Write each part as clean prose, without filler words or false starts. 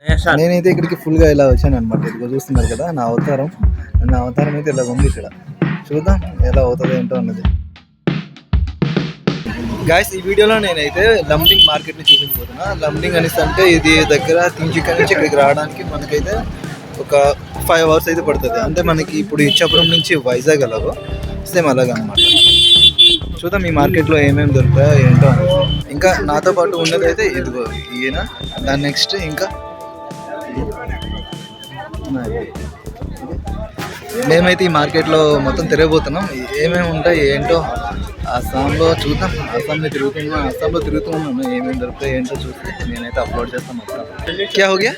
నేనైతే ఇక్కడికి ఫుల్గా ఇలా వచ్చాను అనమాట. ఇదిగో చూస్తున్నారు కదా నా అవతారం అయితే ఇలా ఉంది ఇక్కడ. చూద్దాం ఎలా అవుతుంది ఏంటో అన్నది. గాయస్, ఈ వీడియోలో నేనైతే లంబింగ్ మార్కెట్ని చూపించబోతున్నా. లంబింగ్ అనేసి అంటే ఇది దగ్గర తించిక నుంచి ఇక్కడికి రావడానికి మనకైతే ఒక 5 hours అయితే పడుతుంది. అంటే మనకి ఇప్పుడు ఇచ్చాపురం నుంచి వైజాగ్ ఎలాగో సేమ్ అలాగనమాట. చూద్దాం ఈ మార్కెట్లో ఏమేమి దొరుకుతాయో ఏంటో. ఇంకా నాతో పాటు ఉన్నదైతే ఇదిగో ఈయన, దాని నెక్స్ట్ ఇంకా మేమైతే ఈ మార్కెట్లో మొత్తం తిరగబోతున్నాం. ఏమేమి ఉంటాయి ఏంటో అస్సాంలో చూద్దాం. అస్సాంలో తిరుగుతున్నాను. ఏమేమి దొరుకుతాయి ఏంటో చూస్తే నేనైతే అప్లోడ్ చేస్తాను మొత్తం. క్యా హో గయా?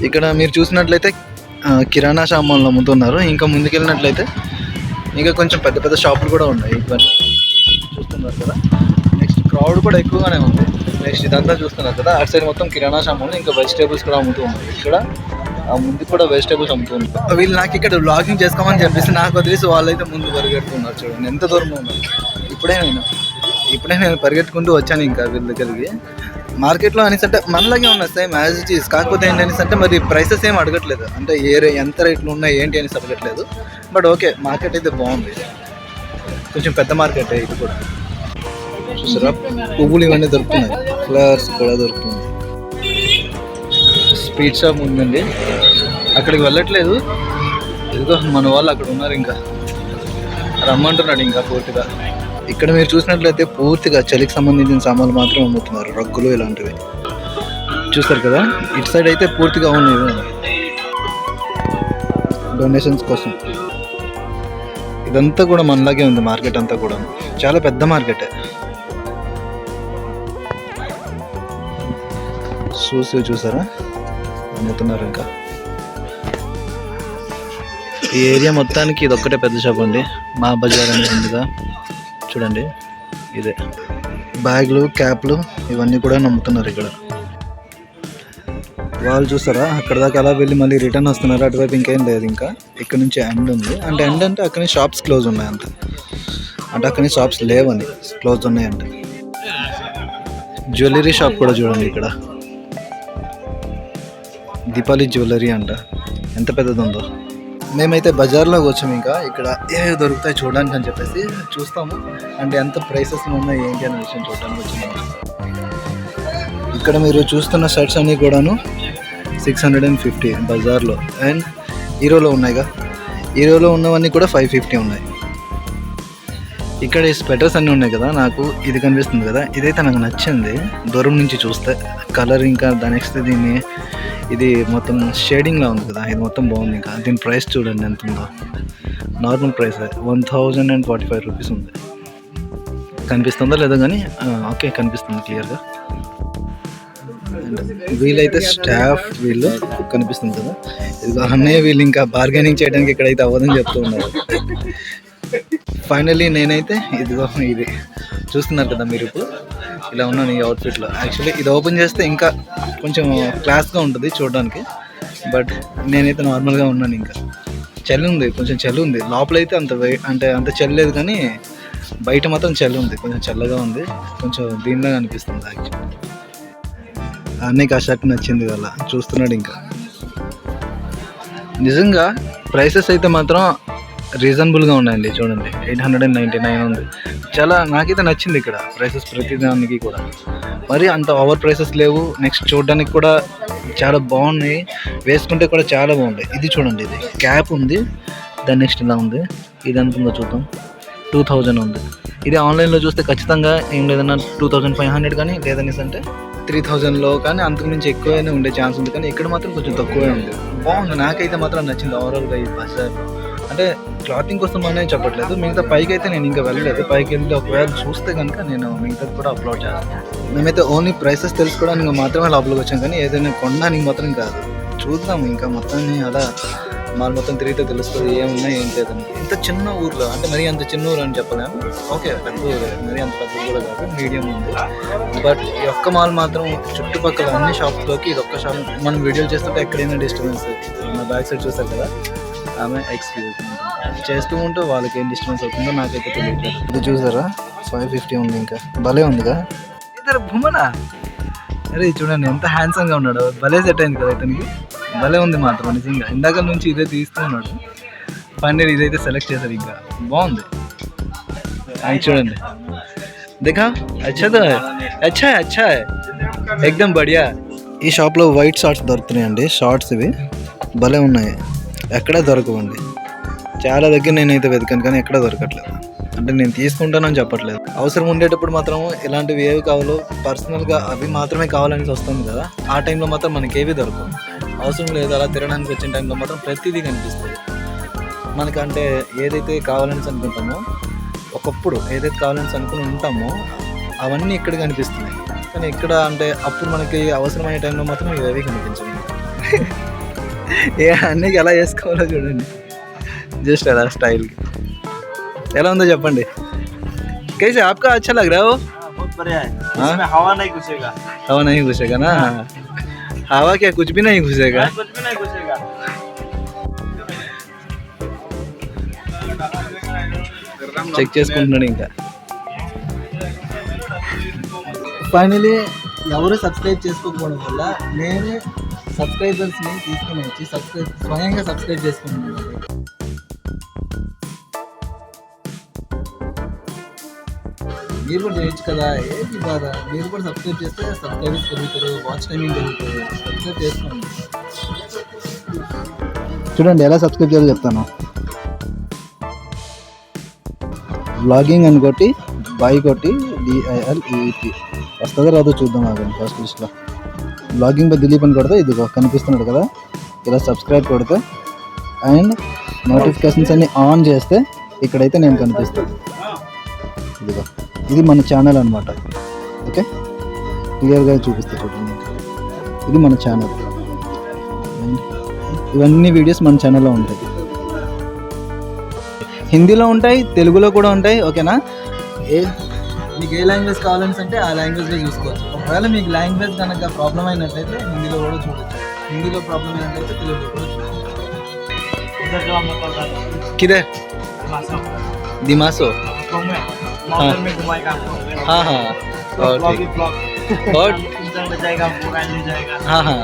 ఇక్కడ మీరు చూసినట్లయితే కిరాణా సామాన్లు అమ్ముతున్నారు. ఇంకా ముందుకెళ్ళినట్లయితే ఇంకా కొంచెం పెద్ద పెద్ద షాపులు కూడా ఉన్నాయి. ఇవన్నీ చూస్తున్నారు కదా. నెక్స్ట్ క్రౌడ్ కూడా ఎక్కువగానే ఉంది. నెక్స్ట్ ఇదంతా చూస్తున్నారు కదా, అటు సైడ్ మొత్తం కిరాణా సామాన్లు, ఇంకా వెజిటేబుల్స్ కూడా అమ్ముతూ ఉన్నారు. ఇక్కడ ముందు కూడా వెజిటేబుల్స్ అమ్ముతూ ఉంటారు. వీళ్ళు నాకు ఇక్కడ వ్లాగింగ్ చేసుకోమని చెప్పేసి నాకు వదిలేసి వాళ్ళైతే ముందు పరిగెడుతున్నారు. చూడండి ఎంత దూరంలో ఉన్నారు. ఇప్పుడే నేను పరిగెట్టుకుంటూ వచ్చాను ఇంకా వీళ్ళ దగ్గరికి. మార్కెట్లో అనేసి అంటే మనలాగే ఉన్నాయి సేమ్ యాజ్ ఇట్ ఈస్. కాకపోతే ఏంటనేసి అంటే మరి ప్రైసెస్ ఏం అడగట్లేదు. అంటే ఎంత రేట్లు ఉన్నాయి ఏంటి అనేసి అడగట్లేదు. బట్ ఓకే, మార్కెట్ అయితే బాగుంది. కొంచెం పెద్ద మార్కెట్ ఇది కూడా. చూసారా, పువ్వులు ఇవన్నీ దొరుకుతున్నాయి. ఫ్లవర్స్ కూడా దొరుకుతుంది. స్వీట్ షాప్ ఉందండి, అక్కడికి వెళ్ళట్లేదు. ఇదిగో మన వాళ్ళు అక్కడ ఉన్నారు, ఇంకా రమ్మంటున్నాడు ఇంకా పూర్తిగా. ఇక్కడ మీరు చూసినట్లయితే పూర్తిగా చలికి సంబంధించిన సామాన్లు మాత్రం అమ్ముతున్నారు. రగ్గులు ఇలాంటివి చూస్తారు కదా. ఇటు సైడ్ అయితే పూర్తిగా ఉన్నాయి డొనేషన్స్ కోసం. ఇదంతా కూడా మనలాగే ఉంది మార్కెట్ అంతా కూడా. చాలా పెద్ద మార్కెట్. షూస్ చూసారా అమ్ముతున్నారు. ఇంకా ఈ ఏరియా మొత్తానికి ఇది ఒక్కటే పెద్ద షాప్ అండి. మా బజార్ అనేది ఉందిగా చూడండి, ఇదే. బ్యాగ్లు, క్యాప్లు ఇవన్నీ కూడా నమ్ముతున్నారు ఇక్కడ. వాళ్ళు చూస్తారా అక్కడ దాకా అలా వెళ్ళి మళ్ళీ రిటర్న్ వస్తున్నారు. అటువైపు ఇంకేం లేదు. ఇంకా ఇక్కడ నుంచి ఎండ్ ఉంది. అంటే ఎండ్ అంటే అక్కడి నుంచి షాప్స్ క్లోజ్ ఉన్నాయి అంత. అంటే అక్కడి నుంచి షాప్స్ లేవని, క్లోజ్ ఉన్నాయంటే. జ్యువెలరీ షాప్ కూడా చూడండి ఇక్కడ. దీపాలి జ్యువెలరీ అంట. ఎంత పెద్దది ఉందో. మేమైతే బజార్లోకి వచ్చాము. ఇంకా ఇక్కడ ఏ దొరుకుతాయి చూడడానికి అని చెప్పేసి చూస్తాము. అంటే ఎంత ప్రైసెస్ ఉన్నాయి ఏంటి అనే విషయం చూడడానికి వచ్చినాము. ఇక్కడ మీరు చూస్తున్న షర్ట్స్ అన్నీ కూడాను 650 బజార్లో. అండ్ హీరోలో ఉన్నాయిగా, హీరోలో ఉన్నవన్నీ కూడా 550 ఉన్నాయి. ఇక్కడ ఈ స్వెటర్స్ అన్నీ ఉన్నాయి కదా. నాకు ఇది కనిపిస్తుంది కదా, ఇదైతే నాకు నచ్చింది దూరం నుంచి చూస్తే. కలర్ ఇంకా దాని నెక్స్ట్ ఇది మొత్తం షేడింగ్లా ఉంది కదా, ఇది మొత్తం బాగుంది. ఇంకా దీని ప్రైస్ చూడండి ఎంత ఉందో. నార్మల్ ప్రైస్ 1045 రూపీస్ ఉంది. కనిపిస్తుందో లేదో కానీ ఓకే కనిపిస్తుంది క్లియర్గా. వీళ్ళైతే స్టాఫ్ వీళ్ళు కనిపిస్తుంది కదా. ఇది అన్నయ్య వీళ్ళు ఇంకా బార్గెనింగ్ చేయడానికి ఇక్కడైతే అవ్వదని చెప్తూ ఉన్నారు. ఫైనల్లీ నేనైతే ఇదిగో ఇది చూస్తున్నారు కదా మీరు. ఇప్పుడు ఇలా ఉన్నాను ఈ అవుట్ఫిట్లో. యాక్చువల్లీ ఇది ఓపెన్ చేస్తే ఇంకా కొంచెం క్లాస్గా ఉంటుంది చూడడానికి. బట్ నేనైతే నార్మల్గా ఉన్నాను. ఇంకా చలి ఉంది, కొంచెం చలి ఉంది. లోపలైతే అంత చలి లేదు, కానీ బయట మాత్రం చలి ఉంది. కొంచెం చల్లగా ఉంది. కొంచెం దీనిలాగా అనిపిస్తుంది యాక్చువల్లీ. అన్నయ్యకి ఆ షర్ట్ నచ్చింది వల్ల చూస్తున్నాడు. ఇంకా నిజంగా ప్రైసెస్ అయితే మాత్రం రీజనబుల్గా ఉన్నాయండి. చూడండి 899 ఉంది. చాలా నాకైతే నచ్చింది ఇక్కడ ప్రైసెస్ ప్రతిదానికి కూడా. మరి అంత ఓవర్ ప్రైసెస్ లేవు. నెక్స్ట్ చూడడానికి కూడా చాలా బాగున్నాయి. వేసుకుంటే కూడా చాలా బాగుంది. ఇది చూడండి, ఇది క్యాప్ ఉంది. దాని నెక్స్ట్ ఇలా ఉంది. ఇది ఎంత ఉందో చూద్దాం. 2000 ఉంది. ఇది ఆన్లైన్లో చూస్తే ఖచ్చితంగా ఏం లేదన్నా 2500 కానీ, లేదనేసి అంటే 3000లో కానీ అంతకుమించి ఎక్కువైనా ఉండే ఛాన్స్ ఉంది. కానీ ఇక్కడ మాత్రం కొంచెం తక్కువే ఉంది. బాగుంది, నాకైతే మాత్రం నచ్చింది ఓవరాల్గా ఈ బజార్. అంటే క్లాతింగ్ కోసం అనే చెప్పట్లేదు. మిగతా పైకి అయితే నేను ఇంకా వెళ్ళలేదు. పైకి వెళ్ళి ఒకవేళ చూస్తే కనుక నేను మిగతా కూడా అప్లోడ్ చేస్తాను. మేమైతే ఓన్లీ ప్రైసెస్ తెలుసుకోవడానికి మాత్రమే లోపలికి వచ్చాం, కానీ ఏదైనా కొనడానికి మాత్రం కాదు. చూద్దాము ఇంకా మొత్తాన్ని అలా మాల్ మొత్తం తిరిగితే తెలుస్తుంది ఏమున్నాయి ఏం లేదని. ఇంత చిన్న ఊర్లో, అంటే మరీ అంత చిన్న ఊరు అని చెప్పలేము. ఓకే పెద్ద ఊరు, మరీ అంత పెద్ద కూడా కాదు, మీడియం ఉంది. బట్ ఈ ఒక్క మాల్ మాత్రం చుట్టుపక్కల అన్ని షాప్స్లోకి ఇది ఒక్క షాప్. మనం వీడియోలు చేస్తుంటే ఎక్కడైనా డిస్టర్బెన్స్. నా బ్యాక్ సైడ్ చూస్తారు కదా, ఆమె ఎక్స్క్యూజ్ చేస్తూ ఉంటే వాళ్ళకి ఏం డిస్టర్బెన్స్ అవుతుందో నాకైతే తెలియదు. ఇది చూసారా 550 ఉంది. ఇంకా భలే ఉందిగా. తెర భూమనా. అరే చూడండి ఎంత హ్యాండ్సమ్గా ఉన్నాడు, భలే సెట్ అయింది కదా ఇతనికి, భలే ఉంది మాత్రం నిజంగా. ఇందాక నుంచి ఇదే తీస్తూ ఉన్నాడు, ఫైనల్ ఇదైతే సెలెక్ట్ చేశారు, ఇంకా బాగుంది. చూడండి देखा अच्छा तो है, अच्छा है, अच्छा है, एकदम बढ़िया. ఈ షాప్లో వైట్ షార్ట్స్ దొరుకుతున్నాయండి, షార్ట్స్ ఇవి భలే ఉన్నాయి, ఎక్కడా దొరకవండి. చాలా దగ్గర నేనైతే వెతికాను కానీ ఎక్కడా దొరకట్లేదు. అంటే నేను తీసుకుంటానని చెప్పట్లేదు, అవసరం ఉండేటప్పుడు మాత్రం ఇలాంటివి ఏవి కావాలో పర్సనల్గా అవి మాత్రమే కావాలని వస్తుంది కదా, ఆ టైంలో మాత్రం మనకి ఏవి దొరకవు. అవసరం లేదు, అలా తిరగడానికి వచ్చిన టైంలో మాత్రం ప్రతిదీ కనిపిస్తుంది మనకంటే. ఏదైతే కావాలని అనుకుంటామో, ఒకప్పుడు ఏదైతే కావాలని అనుకుని ఉంటామో అవన్నీ ఇక్కడ కనిపిస్తున్నాయి, కానీ ఇక్కడ అంటే అప్పుడు మనకి అవసరమైన టైంలో మాత్రం ఇవేవి కనిపించవు. ఏ అన్నీకి ఎలా చేసుకోవాలో చూడండి, జస్ట్ అలా స్టైల్కి. ఎలా ఉందో చెప్పండి. कैसे आपका अच्छा लग रहा है वो? बहुत बढ़िया है, इसमें हवा नहीं घुसेगा. हवा नहीं घुसेगा ना? हवा क्या, कुछ भी नहीं घुसेगा? कुछ भी नहीं घुसेगा. చెక్ చేసుకుంటున్నాడు ఇంకా. ఫైనలీ ఎవరు సబ్స్క్రైబ్ చేసుకోకపోవడం వల్ల నేను సబ్స్క్రైబర్స్ని తీసుకుని వచ్చి స్వయంగా సబ్స్క్రైబ్ చేసుకుంటున్నాను. మీరు కూడా చేయొచ్చు కదా, ఏంటి బాధ. మీరు కూడా సబ్స్క్రైబ్ చేస్తే సబ్స్క్రైబర్స్ పెరుగుతారు, వాచ్ టైమింగ్ పెరుగుతారు. సబ్స్క్రైబ్ చేసుకోండి. చూడండి ఎలా సబ్స్క్రైబ్ చేయాలో చెప్తాను. బ్లాగింగ్ అని కొట్టి బై కొట్టి DILEEP వస్తుందో రాదో చూద్దాం. ఆగండి, ఫస్ట్ లిస్ట్లో బ్లాగింగ్ బై దిలీప్ అని కొడితే ఇదిగో కనిపిస్తున్నాడు కదా, ఇలా సబ్స్క్రైబ్ కొడితే అండ్ నోటిఫికేషన్స్ అన్ని ఆన్ చేస్తే ఇక్కడైతే నేను కనిపిస్తాను. ఇదిగో ఇది మన ఛానల్ అనమాట. ఓకే, క్లియర్గా చూపిస్తే చూడండి, ఇది మన ఛానల్. ఇవన్నీ వీడియోస్ మన ఛానల్లో ఉంటాయి, హిందీలో ఉంటాయి, తెలుగులో కూడా ఉంటాయి. ఓకేనా, మీకు ఏ లాంగ్వేజ్ కావాలని అంటే ఆ లాంగ్వేజ్లో చూసుకోవచ్చు. ఒకవేళ మీకు లాంగ్వేజ్ కనుక ప్రాబ్లం అయినట్లయితే హిందీలో కూడా చూడొచ్చు, హిందీలో ప్రాబ్లం అయినట్లయితే తెలుగులో కూడా చూడొచ్చు. किधर दिमासो? हाँ हाँ और हाँ हाँ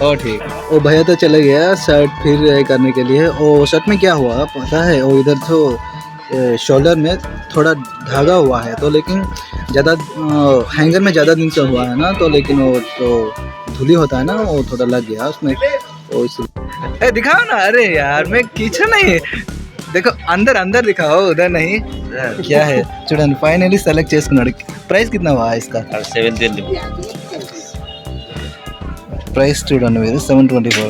ओ ठीक. वो भैया तो चले गया शर्ट फिर करने के लिए. वो शर्ट में क्या हुआ पता है, वो इधर तो शोल्डर में थोड़ा धागा हुआ है, तो लेकिन ज़्यादा हैंगर में ज़्यादा दिन से हुआ है ना, तो लेकिन वो तो धुली होता है ना, वो थोड़ा लग गया उसमें, वो इसलिए. दिखाओ ना. अरे यार मैं खींचा नहीं, देखो अंदर अंदर दिखाओ, उधर नहीं. क्या है చూడండి, ఫైనల్లీ సెలెక్ట్ చేసుకున్నాడు. ప్రైస్ కిतना हुआ इसका? 720. ప్రైస్ చూడండి మీరు 724,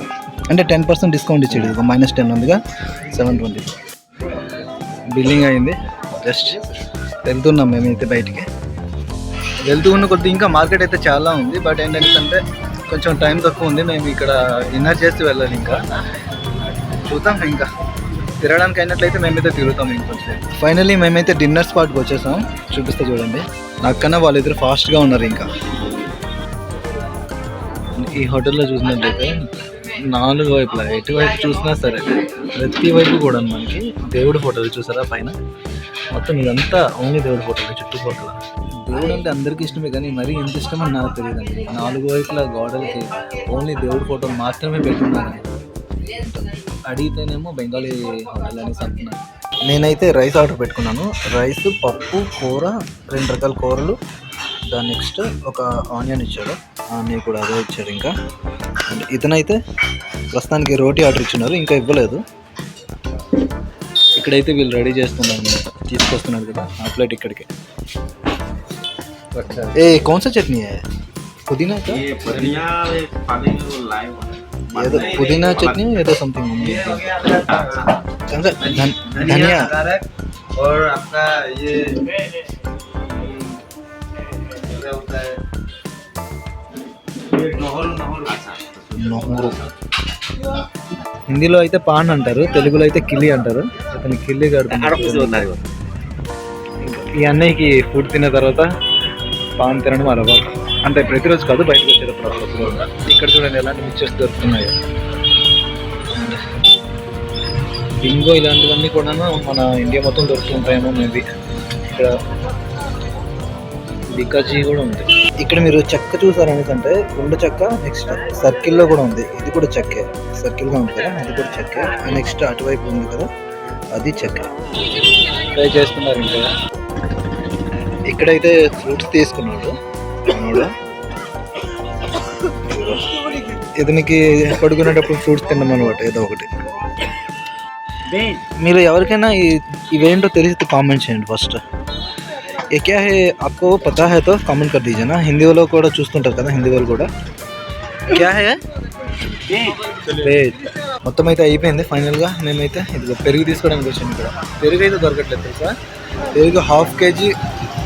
అంటే 10% డిస్కౌంట్ ఇచ్చాడు. ఇది -10 ఉందిగా, 724 బిల్లింగ్ అయింది. జస్ట్ వెళ్తున్నాం మేమైతే బయటికి. వెళ్తూ ఉన్న కొద్ది ఇంకా మార్కెట్ అయితే చాలా ఉంది, బట్ ఏంటంటే కొంచెం టైం తక్కువ ఉంది. మేము ఇక్కడ డిన్నర్ చేసి వెళ్ళాలి, ఇంకా చూద్దాం. ఇంకా తిరగడానికి అయినట్లయితే మేమైతే తిరుగుతాం ఇంకొంచెం. ఫైనల్లీ మేమైతే డిన్నర్ స్పాట్కి వచ్చేసాం, చూపిస్తే చూడండి. నాకన్నా వాళ్ళిద్దరు ఫాస్ట్గా ఉన్నారు. ఇంకా ఈ హోటల్లో చూసినట్లయితే 4 వైపులా ఎటువైపు చూసినా సరే ప్రతి వైపు కూడా మనకి దేవుడి ఫోటోలు చూసారా పైన. మొత్తం ఇదంతా ఓన్లీ దేవుడి ఫోటోలు చుట్టుపక్కల. దేవుడు అంటే అందరికీ ఇష్టమే, కానీ మరీ ఎంత ఇష్టమని నాకు తెలియదండి. 4 వైపులా గోడలకి ఓన్లీ దేవుడి ఫోటోలు మాత్రమే పెట్టున్నాను. అడిగితేనేమో బెంగాలీ హోటల్ అనేసి అంటున్నాను. నేనైతే రైస్ ఆర్డర్ పెట్టుకున్నాను. రైస్, పప్పు, కూర, 2 రకాల కూరలు, దాని నెక్స్ట్ ఒక ఆనియన్ ఇచ్చాడు, ఆనియన్ కూడా అదే ఇచ్చాడు. ఇంకా ఇతనైతే ప్రస్తుతానికి రోటీ ఆర్డర్ ఇచ్చినారు, ఇంకా ఇవ్వలేదు. ఇక్కడైతే వీళ్ళు రెడీ చేస్తున్నారు, తీసుకొస్తున్నారు కదా ఆ ప్లేట్ ఇక్కడికి. ఏ कौन सा चटनी है? पुदीना का? ये पुदीना पानी में वो लाए हुआ है. ये तो पुदीना चटनी है, ये तो समथिंग धनिया और आपका ये होता है నోహరు. హిందీలో అయితే పాన్ అంటారు, తెలుగులో అయితే కిల్లి అంటారు. అతను కిల్లి కడుతున్నారు. ఈ అన్నయ్యకి ఫుడ్ తిన్న తర్వాత పాన్ తినడం అలవాటు, అంటే ప్రతిరోజు కాదు, బయటకు వచ్చేటప్పుడు అప్పుడు. ఇక్కడ చూడండి ఎలాంటి మిక్చర్స్ దొరుకుతున్నాయి. బింగో ఇలాంటివన్నీ కూడా మన ఇండియా మొత్తం దొరుకుతుంటాయేమో మేబీ. ఇక్కడ బికాజీ కూడా ఉంది. ఇక్కడ మీరు చెక్క చూసారనేసి అంటే కుండ చెక్క, నెక్స్ట్ సర్కిల్లో కూడా ఉంది. ఇది కూడా చెక్కే, సర్కిల్గా ఉంది కదా, అది కూడా చెక్కే. నెక్స్ట్ అటువైపు ఉంది కదా, అది చెక్క. ట్రై చేస్తున్నారు ఇంకా. ఇక్కడైతే ఫ్రూట్స్ తీసుకున్నాడు మనోడు. ఇతనికి పడుకునేటప్పుడు ఫ్రూట్స్ తిన్నాం అనమాట, ఏదో ఒకటి. మీరు ఎవరికైనా ఇవేంటో తెలిసి కామెంట్ చేయండి ఫస్ట్. ఏ క్యా హే ఆప్కో పతా హై తో కామెంట్ కర్ దీజియే నా. హిందీలో కూడా చూస్తుంటారు కదా, హిందీ వాళ్ళు కూడా. క్యా హే బేట్. మొత్తం అయితే అయిపోయింది ఫైనల్గా. మేమైతే ఇది పెరుగు తీసుకోవడానికి వచ్చాను. ఇక్కడ పెరుగు అయితే దొరకట్లేదు తెలుసా. పెరుగు హాఫ్ కేజీ,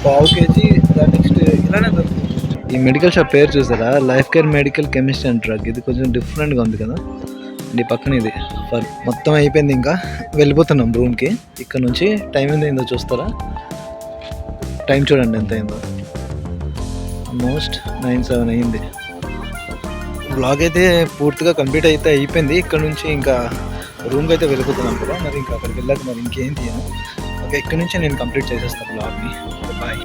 పావు కేజీ, నెక్స్ట్ ఇలానే దొరుకుతుంది. ఈ మెడికల్ షాప్ పేరు చూసారా, life care medical chemistry and drug. ఇది కొంచెం డిఫరెంట్గా ఉంది కదా. ఈ పక్కన ఇది మొత్తం అయిపోయింది. ఇంకా వెళ్ళిపోతున్నాం రూమ్కి. ఇక్కడ నుంచి టైం ఎంత అయిందో చూస్తారా, టైం చూడండి ఎంత అయిందో. ఆల్మోస్ట్ 9:07 అయింది. బ్లాగ్ అయితే పూర్తిగా కంప్లీట్ అయితే అయిపోయింది. ఇక్కడ నుంచి ఇంకా రూమ్కి అయితే వెళ్ళిపోతున్నాం కదా. మరి ఇంకా అక్కడికి వెళ్ళాక మరి ఇంకేం తీయను. ఓకే, ఇక్కడ నుంచి నేను కంప్లీట్ చేసేస్తాను బ్లాగ్ని. బాయ్.